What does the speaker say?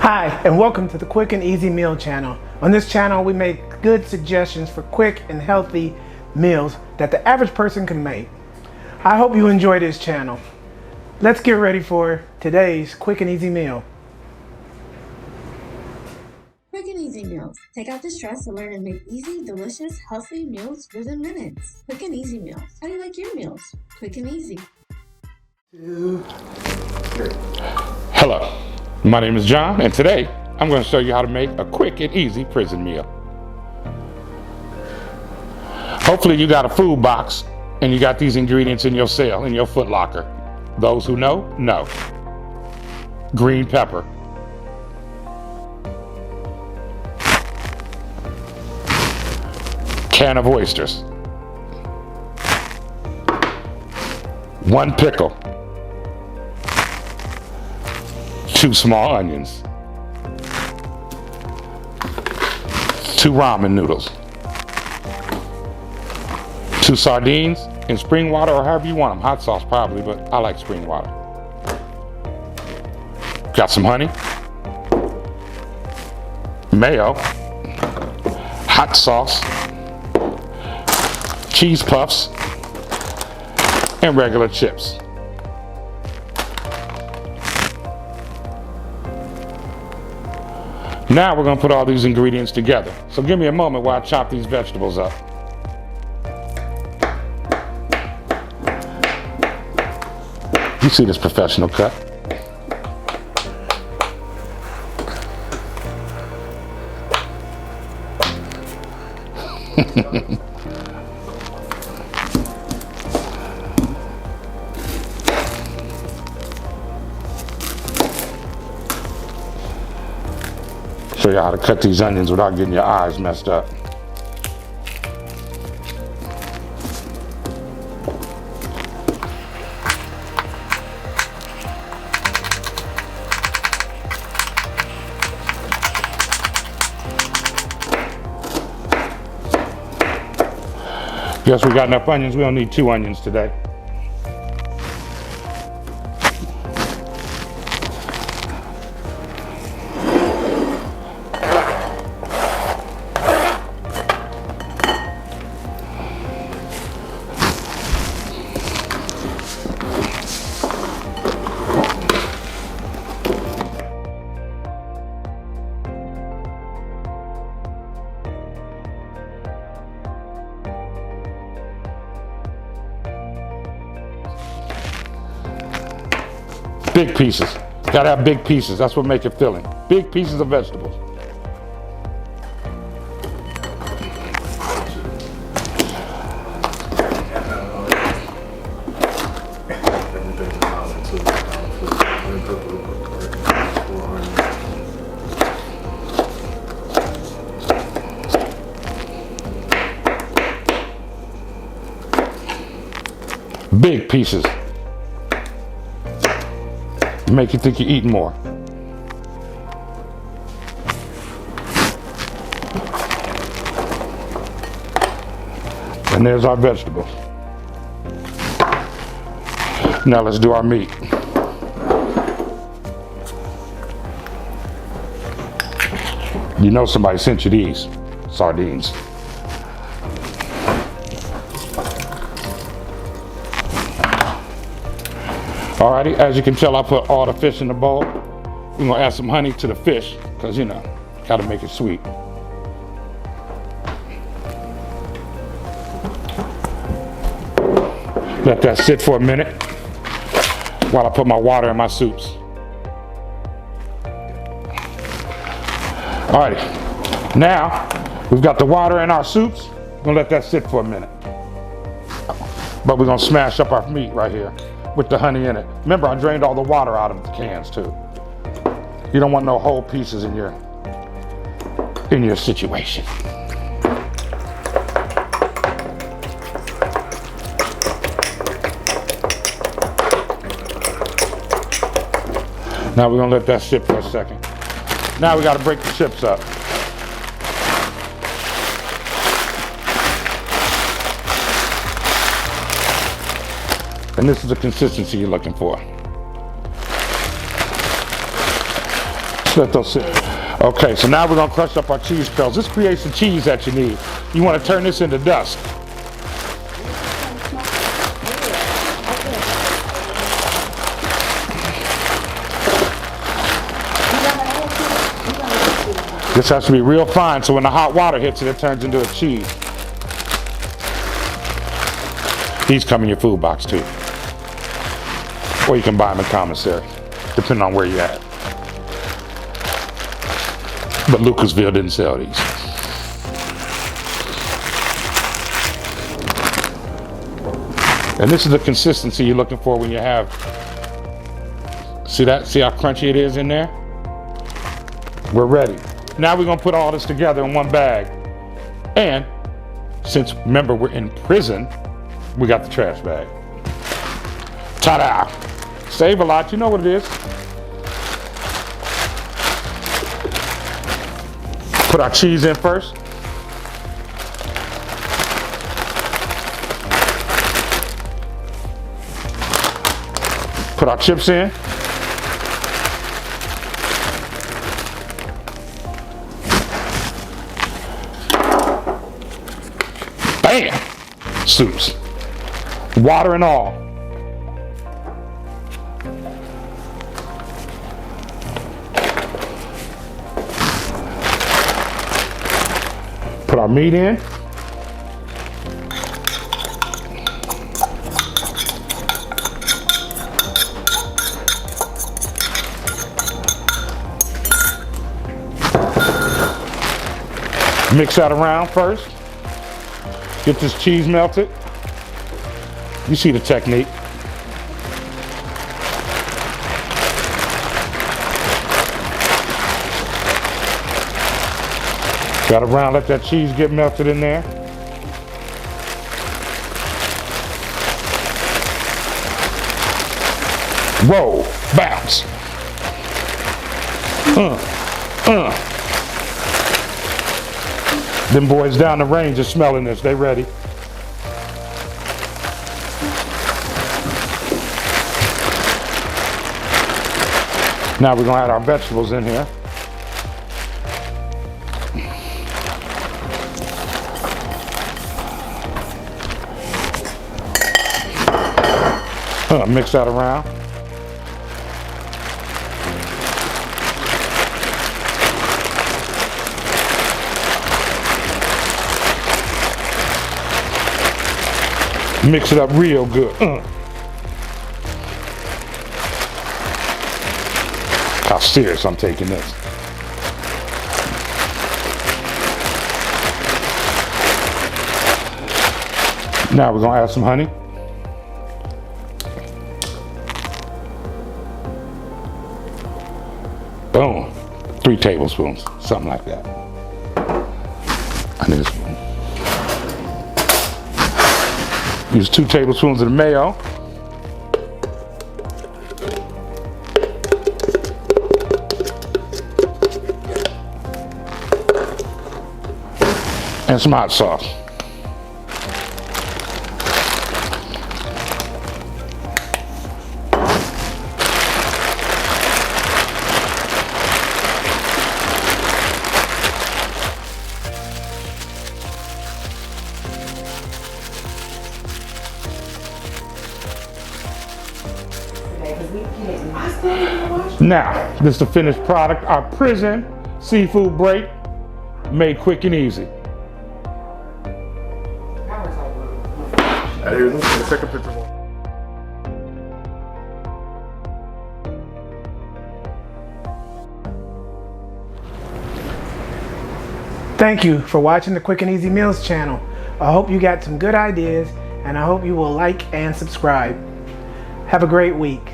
Hi, and welcome to the Quick and Easy Meal channel. On this channel, we make good suggestions for quick and healthy meals that the average person can make. I hope you enjoy this channel. Let's get ready for today's Quick and Easy Meal. Quick and Easy Meals. Take out the stress and learn to make easy, delicious, healthy meals within minutes. Quick and Easy Meals. How do you like your meals? Quick and easy. 2, 3. Hello, my name is John, and today I'm going to show you how to make a quick and easy prison meal. Hopefully you got a food box and you got these ingredients in your cell, in your Foot Locker. Those who know, know. Green pepper. Can of oysters. 1 pickle. 2 small onions, 2 ramen noodles, 2 sardines in spring water or however you want them. Hot sauce probably, but I like spring water. Got some honey, mayo, hot sauce, cheese puffs, and regular chips. Now we're going to put all these ingredients together. So give me a moment while I chop these vegetables up. You see this professional cut? Show you how to cut these onions without getting your eyes messed up. Guess we got enough onions. We don't need 2 onions today. Big pieces. Gotta have big pieces. That's what makes it filling. Big pieces of vegetables. Big pieces. Make you think you're eating more. And there's our vegetables. Now let's do our meat. You know somebody sent you these sardines. Alrighty, as you can tell, I put all the fish in the bowl. We're gonna add some honey to the fish, because you know, gotta make it sweet. Let that sit for a minute while I put my water in my soups. Alrighty, now we've got the water in our soups. We're gonna let that sit for a minute. But we're gonna smash up our meat right here with the honey in it. Remember, I drained all the water out of the cans too. You don't want no whole pieces in your situation. Now we're gonna let that sit for a second. Now we gotta break the chips up. And this is the consistency you're looking for. Just let those sit. Okay, so now we're gonna crush up our cheese pills. This creates the cheese that you need. You wanna turn this into dust. This has to be real fine, so when the hot water hits it, it turns into a cheese. These come in your food box too. Or you can buy them in commissary, depending on where you're at. But Lucasville didn't sell these. And this is the consistency you're looking for when you have, see that? See how crunchy it is in there? We're ready. Now we're gonna put all this together in one bag. And since, remember, we're in prison, we got the trash bag. Ta-da! Save a lot, you know what it is. Put our cheese in first. Put our chips in. Bam! Soups. Water and all. Put our meat in. Mix that around first. Get this cheese melted. You see the technique. Got around, let that cheese get melted in there. Roll, bounce. Them boys down the range are smelling this, they ready. Now we're gonna add our vegetables in here. Mix that around. Mix it up real good. How serious I'm taking this. Now we're gonna add some honey. Boom. 3 tablespoons, something like that. I need a spoon. Use 2 tablespoons of the mayo. And some hot sauce. Now, this is the finished product, our prison seafood break, made quick and easy. Here's the second picture. Thank you for watching the Quick and Easy Meals channel. I hope you got some good ideas, and I hope you will like and subscribe. Have a great week.